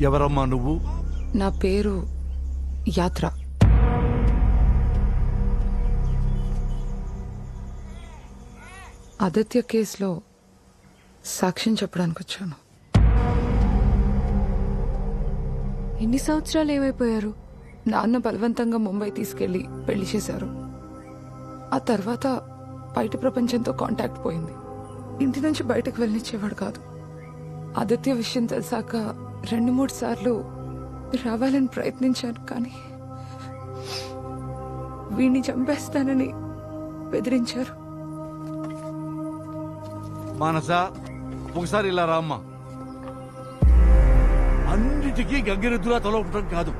ఎవరమ్మా నువ్వు? నా పేరు యాత్ర. ఆదిత్య కేసులో సాక్ష్యం చెప్పడానికి వచ్చాను. ఎన్ని సంవత్సరాలు ఏమైపోయారు? నాన్న బలవంతంగా ముంబై తీసుకెళ్లి పెళ్లి చేశారు. ఆ తర్వాత బయట ప్రపంచంతో కాంటాక్ట్ పోయింది. ఇంటి నుంచి బయటకు వెళ్ళనిచ్చేవాడు కాదు. ఆదిత్య విషయం తెలిసాక 2-3 సార్లు రావాలని ప్రయత్నించాను, కానీ వీణ్ణి చంపేస్తానని బెదిరించారు. మానస, ఒకసారి ఇలా రామ్మా. అన్నిటికీ గంగిరెద్దులా తలవటం కాదు.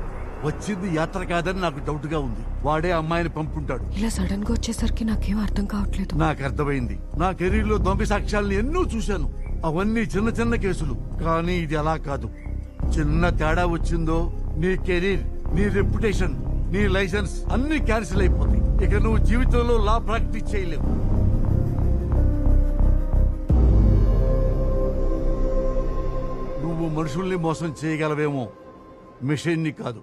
వచ్చింది యాత్ర కాదని నాకు డౌట్ గా ఉంది. వాడే అమ్మాయిని పంపుంటాడు. ఇలా సడన్ గా వచ్చేసరికి నాకేం అర్థం కావట్లేదు. నాకు అర్థమైంది. నా కెరీర్ లో దొంగ సాక్ష్యాలను ఎన్నో చూశాను. అవన్నీ చిన్న చిన్న కేసులు, కానీ ఇది అలా కాదు. చిన్న తేడా వచ్చిందో నీ కెరీర్, నీ రెప్యుటేషన్, నీ లైసెన్స్ అన్ని క్యాన్సిల్ అయిపోతాయి. ఇక నువ్వు జీవితంలో లా ప్రాక్టీస్ చేయలేవు. నువ్వు మనుషుల్ని మోసం చేయగలవేమో, మిషన్ ని కాదు.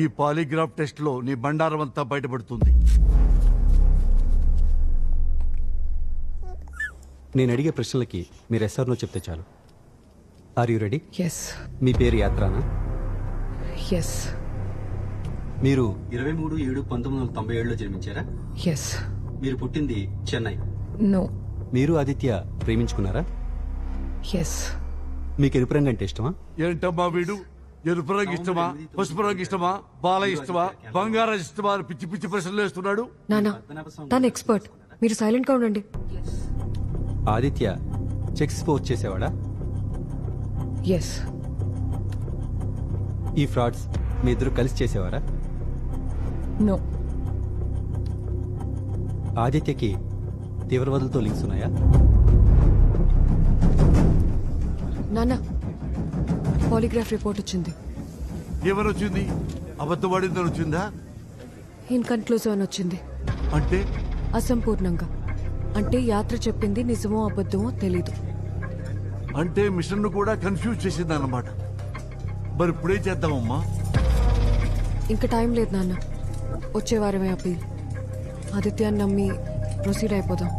ఈ పాలిగ్రాఫ్ టెస్ట్ లో నీ బండారం అంతా బయటపడుతుంది. నేను అడిగే ప్రశ్నలకి మీరు ఎస్ఆర్నో చెప్తే చాలు. Are you ready? ఎస్. మీ పేరు యాత్రానా? ఎస్. మీరు 23/7/1997లో జన్మించారా? ఎస్. మీరు పుట్టింది చెన్నై. నో. మీరు ఆదిత్య ప్రేమించుకున్నారా? ఎస్. మీకు ఎరుపు రంగు అంటే ఇష్టమా? ఏంటమ్మా వీడు? ఎరుపు రంగు ఇష్టమా, పసుపు రంగు ఇష్టమా, బాల ఇష్టమా, బంగారం ఇష్టమా అని పిచ్చి పిచ్చి ప్రశ్నలు వేస్తున్నాడు. నానా, తను ఎక్స్పర్ట్, మీరు సైలెంట్ గా ఉండండి. ఆదిత్య చెక్స్ ఫోర్స్ చేసేవాడా? ఎస్. ఈ ఫ్రాడ్స్ మీ ఇద్దరు కలిసి చేసేవారా? నో. ఆదిత్యకి తీవ్రవాదులతో లింక్స్ ఉన్నాయా? నానా, పాలిగ్రాఫ్ రిపోర్ట్ వచ్చింది. ఏమనొచ్చింది? అబద్ధపడిందని వచ్చిందా? ఇన్కన్క్లూజివ్ అని వచ్చింది. అంటే అసంపూర్ణంగా. అంటే యాత్ర చెప్పింది నిజమో అబద్ధమో తెలీదు. అంటే మిషన్ ను కూడా కన్ఫ్యూజ్ చేసింది అన్నమాట. మరి ఇప్పుడే చేద్దామమ్మా. ఇంకా టైం లేదు నాన్న, వచ్చే వారమే అప్పీల్. ఆదిత్యాన్ని నమ్మి ప్రొసీడ్ అయిపోదాం.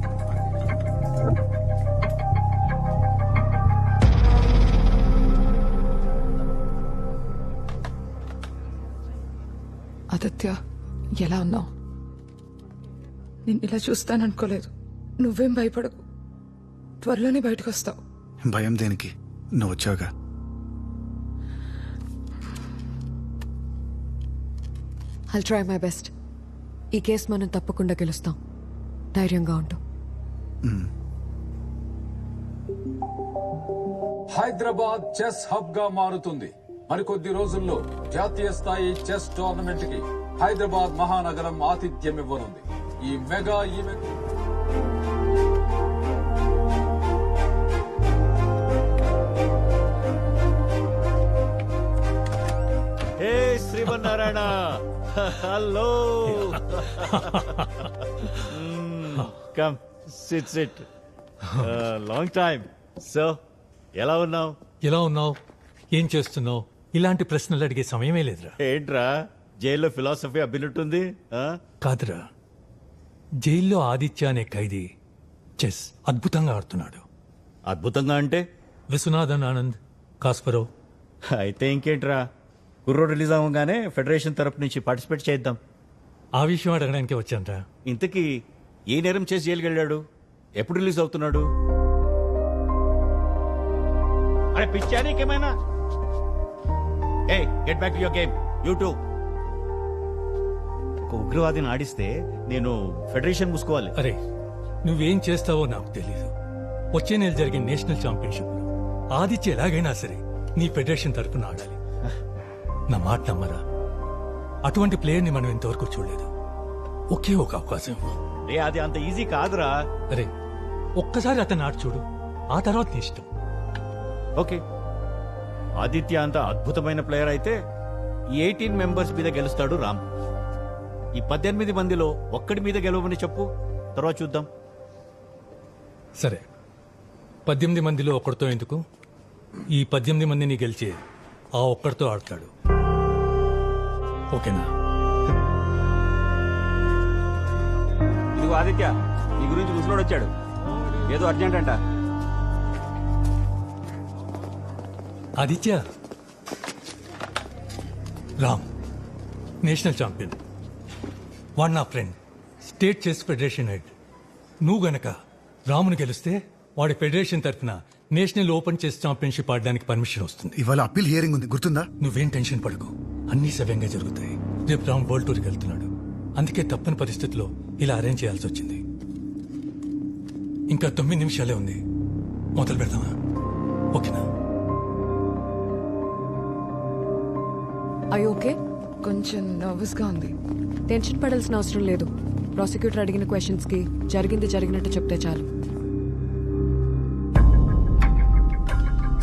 ఆదిత్య, ఎలా ఉన్నావు? నేను ఇలా చూస్తాననుకోలేదు. నువ్వేం భయపడకు, త్వరలోనే బయటకు వస్తావు. భయం దేనికి? నువ్వు వచ్చావుగా. I'll try my best. ఈ కేసు మనం తప్పకుండా గెలుస్తాం. ధైర్యంగా ఉంటూ. హైదరాబాద్ చెస్ హబ్ గా మారుతుంది. మరికొద్ది రోజుల్లో జాతీయ స్థాయి చెస్ టోర్నమెంట్ కి హైదరాబాద్ మహానగరం ఆతిథ్యం ఇవ్వనుంది. ఈ mega event hey Srimannarayana, hello. Come sit sit. Long time. So ఎలా ఉన్నావు? ఎలా ఉన్నావు? ఏం చేస్తున్నావు? ఇలాంటి ప్రశ్నలు అడిగే సమయమే లేదురా. ఏంట్రా జైల్లో ఫిలాసఫీ అబ్బినట్టుంది? కాదురా, జైల్లో ఆదిత్య అనే ఖైదీ చెస్ అద్భుతంగా ఆడుతున్నాడు. అద్భుతంగా అంటే? విశ్వనాథన్ ఆనంద్, కాస్పరో. అయితే ఇంకేంట్రా, కుర్రో రిలీజ్ అవ్వగానే ఫెడరేషన్ తరపు నుంచి పార్టిసిపేట్ చేద్దాం. ఆ విషయం అడగడానికి వచ్చానరా. ఇంతకీ ఏ నేరం చేసి జైలుకి వెళ్ళాడు? ఎప్పుడు రిలీజ్ అవుతున్నాడు? అరే పిచ్చా నీకేమైనా? Hey, get back to your game. You too. ఒక ఉగ్రవాదిని ఆడిస్తే నేను ఫెడరేషన్ మూసుకోవాలి. అరే, నువ్వేం చేస్తావో నాకు తెలీదు. వచ్చే నెల జరిగే నేషనల్ ఛాంపియన్షిప్ ఆదిత్య ఎలాగైనా సరే నీ ఫెడరేషన్ తరఫున ఆడాలి. నా మాట నమ్మరా? అటువంటి ప్లేయర్ ని మనం ఇంతవరకు చూడలేదు. ఒకే ఒక అవకాశం. రే, అది అంత ఈజీ కాదురా. అరే, ఒక్కసారి అతను ఆట చూడు, ఆ తర్వాత నీ ఇష్టం. ఓకే, ఆదిత్య అంత అద్భుతమైన ప్లేయర్ అయితే 18 మెంబర్స్ మీద గెలుస్తాడు రామ్. ఈ 18 మందిలో ఒక్కడి మీద గెలవమని చెప్పు, తర్వాత చూద్దాం. సరే, 18 మందిలో ఒకరితో ఎందుకు? ఈ 18 మందిని గెలిచే ఆ ఒక్కడితో ఆడతాడు. ఓకేనా? ఇదిగో ఆదిత్య, నీ గురించి ముసలోడు వచ్చాడు. ఏదో అర్జెంట్ అంట. ఆదిత్య, రామ్ నేషనల్ ఛాంపియన్, వాడు నా friend, state chess federation head. నువ్వు గనక రామును గెలిస్తే వాడి ఫెడరేషన్ తరఫున నేషనల్ ఓపెన్ చెస్ ఛాంపియన్షిప్ ఆడడానికి పర్మిషన్ వస్తుంది. ఇవాళ అప్పీల్ హియరింగ్ ఉంది, గుర్తుందా? నువ్వేం టెన్షన్ పడకు, అన్ని సవ్యంగా జరుగుతాయి. రేపు రామ్ వరల్డ్ టూర్కి వెళ్తున్నాడు, అందుకే తప్పని పరిస్థితిలో ఇలా అరేంజ్ చేయాల్సి వచ్చింది. ఇంకా 9 నిమిషాలే ఉంది, మొదలు పెడదామా? ఓకేనా? I okay? కొంచెం నర్వస్ గా ఉంది. టెన్షన్ పడాల్సిన అవసరం లేదు. ప్రాసిక్యూటర్ అడిగిన క్వశ్చన్స్ కి జరిగింది జరిగినట్టు చెప్తే చాలు.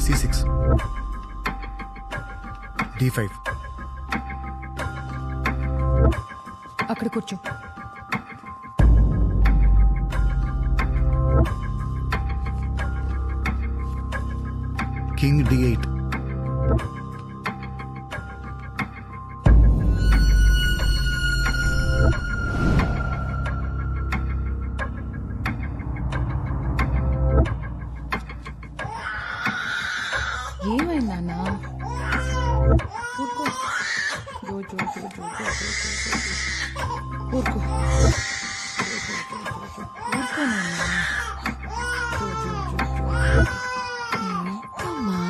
C6 D5 అక్కడ కూర్చో. కింగ్ D8 ఏమైంది నాన్న? ఊరుకో. ఊరుకో. ఊరుకో నాన్న. అమ్మా,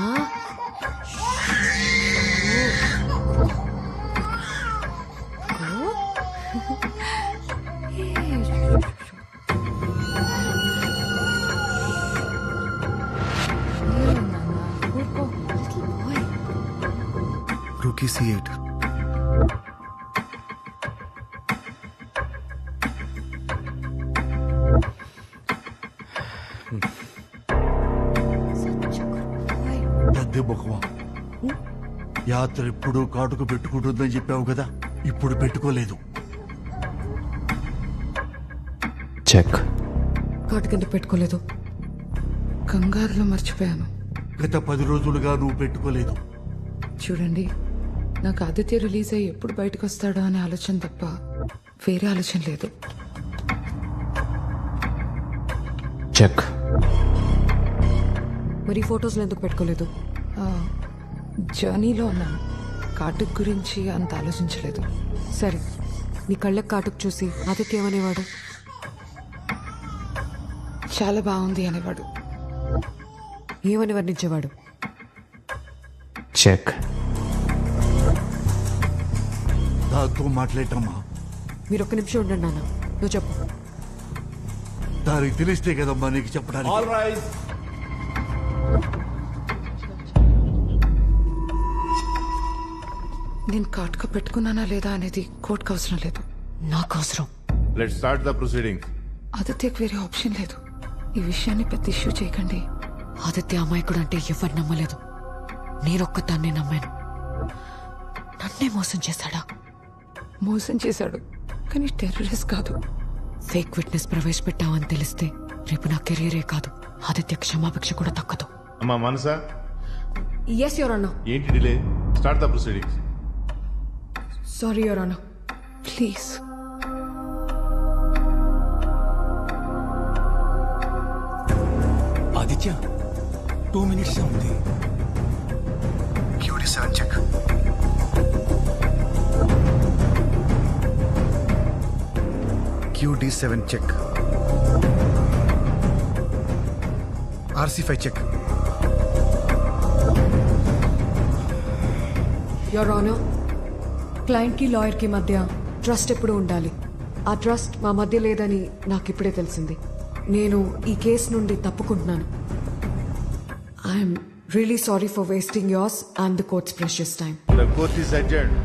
రూకీ C8 పెద్ద ముఖమా, యాత్ర ఎప్పుడు కాటుకు పెట్టుకుంటుందని చెప్పావు కదా, ఇప్పుడు పెట్టుకోలేదు. చెక్. కాటు కింద పెట్టుకోలేదు. కంగారులో మర్చిపోయాను. గత 10 రోజులుగా నువ్వు పెట్టుకోలేదు. చూడండి, నాకు ఆదిత్య రిలీజ్ అయ్యి ఎప్పుడు బయటకు వస్తాడో అనే ఆలోచన తప్ప వేరే ఆలోచన లేదు. చెక్. మరి ఫొటోస్లో ఎందుకు పెట్టుకోలేదు? జర్నీలో ఉన్నాను, కాటుక్ గురించి అంత ఆలోచించలేదు. సరే, నీ కళ్ళకు కాటుకు చూసి ఆదిత్య ఏమనేవాడు? చాలా బాగుంది అనేవాడు. ఏమని వర్ణించేవాడు? చెక్. దాంతో మాట్లాడటమ్మా, మీరు ఒక్క నిమిషం ఉండండి నాన్న, నువ్వు చెప్పు. దానికి తెలిస్తే కదమ్మా నీకు చెప్పడానికి. All right. నేను కాటుక పెట్టుకున్నానా లేదా అనేది కోర్టుకు అవసరం లేదు, నాకు అవసరం. Let's start the proceedings. ఆదిత్యకు వేరే ఆప్షన్ లేదు. ఈ విషయాన్ని పెద్ద ఇష్యూ చేయకండి. ఆదిత్య అమాయకుడు అంటే ఎవరు నమ్మలేదు, నేనొక్కదాన్నే నమ్మాను. నన్నే మోసం చేశాడా? మోసం చేశాడు, కానీ టెర్రరిస్ట్ కాదు. ఫేక్ విట్నెస్ ప్రవేశపెట్టావని తెలిస్తే రేపు నా కెరీరే కాదు, ఆదిత్య క్షమాభిక్ష కూడా తక్కదు. అమ్మా మనసా, ఎస్ యువర్ అన్నా. ఏంటి delay? Start the proceedings. Sorry your honour. Please. Aditya, 2 minutes ఉంది. QD7 check. QD7 check. RC5 check. Your honour, client కి లాయర్ కి మధ్య ట్రస్ట్ ఎప్పుడు ఉండాలి. ఆ ట్రస్ట్ మా మధ్య లేదని నాకు ఇప్పుడే తెలిసింది. నేను ఈ కేసు నుండి తప్పుకుంటున్నాను. I'm really sorry for wasting yours and the court's precious time. The court is adjourned.